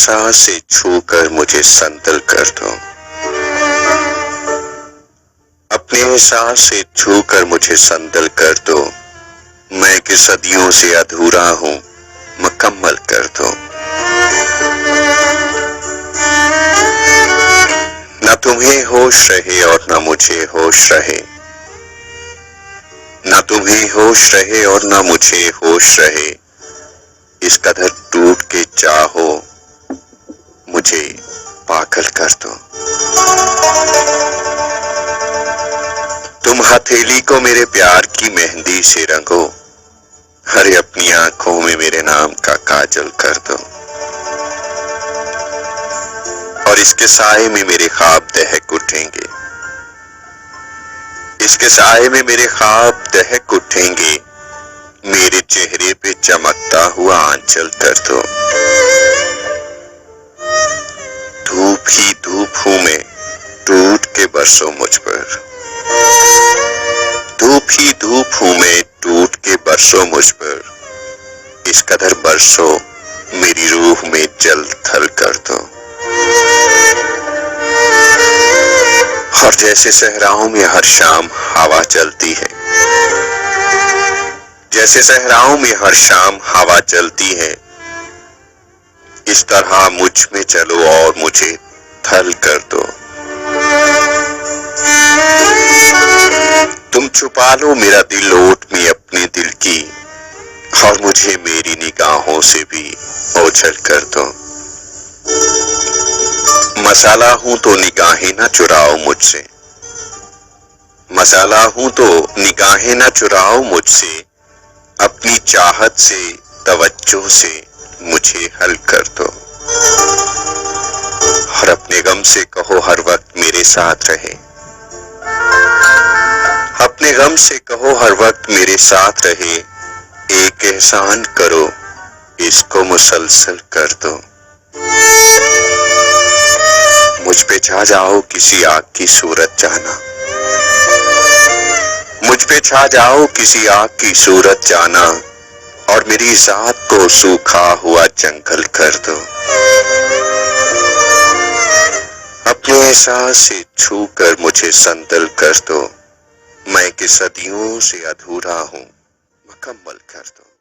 एहसास से छू कर मुझे संतल कर दो। अपने एहसास से छू कर मुझे संतल कर दो। मैं कि सदियों से अधूरा हूँ, मुकम्मल कर दो। न तुम्हें होश रहे और न मुझे होश रहे, न तुम्हें होश रहे और न मुझे होश रहे। इस कदर टूट के चाहो मुझे पागल कर दो। तुम हथेली को मेरे प्यार की मेहंदी से रंगो, हरे अपनी आंखों में मेरे नाम का काजल कर दो। और इसके साए में मेरे ख्वाब दहक उठेंगे, इसके साए में मेरे ख्वाब दहक उठेंगे। मेरे चेहरे पे चमकता हुआ आंचल कर दो। धूप ही धूप हूँ मैं, टूट के बरसो मुझ पर। धूप ही धूप हूँ मैं, टूट के बरसो मुझ पर। इस कदर बरसो मेरी रूह में जल थल कर दो। और जैसे सहराओं में हर शाम हवा चलती है, जैसे सहराओं में हर शाम हवा चलती है, इस तरह मुझ में चलो और मुझे थल कर दो। तुम छुपा लो मेरा दिल ओट में अपने दिल की, और मुझे मेरी निगाहों से भी ओझल कर दो। मसाला हूं तो निगाहें न चुराओ मुझसे, मसाला हूं तो निगाहें न चुराओ मुझसे। अपनी चाहत से तवज्जो से मुझे हल कर दो। और अपने गम से कहो हर वक्त मेरे साथ रहे, अपने गम से कहो हर वक्त मेरे साथ रहे। एक एहसान करो, इसको मुसलसल कर दो। मुझ पे छा जाओ किसी आग की सूरत जाना, मुझ पे छा जाओ किसी आग की सूरत जाना। और मेरी जात को सूखा हुआ जंगल कर दो। अपने एहसास से छू कर मुझे संतल कर दो। मैं कि सदियों से अधूरा हूँ, मुकम्मल कर दो।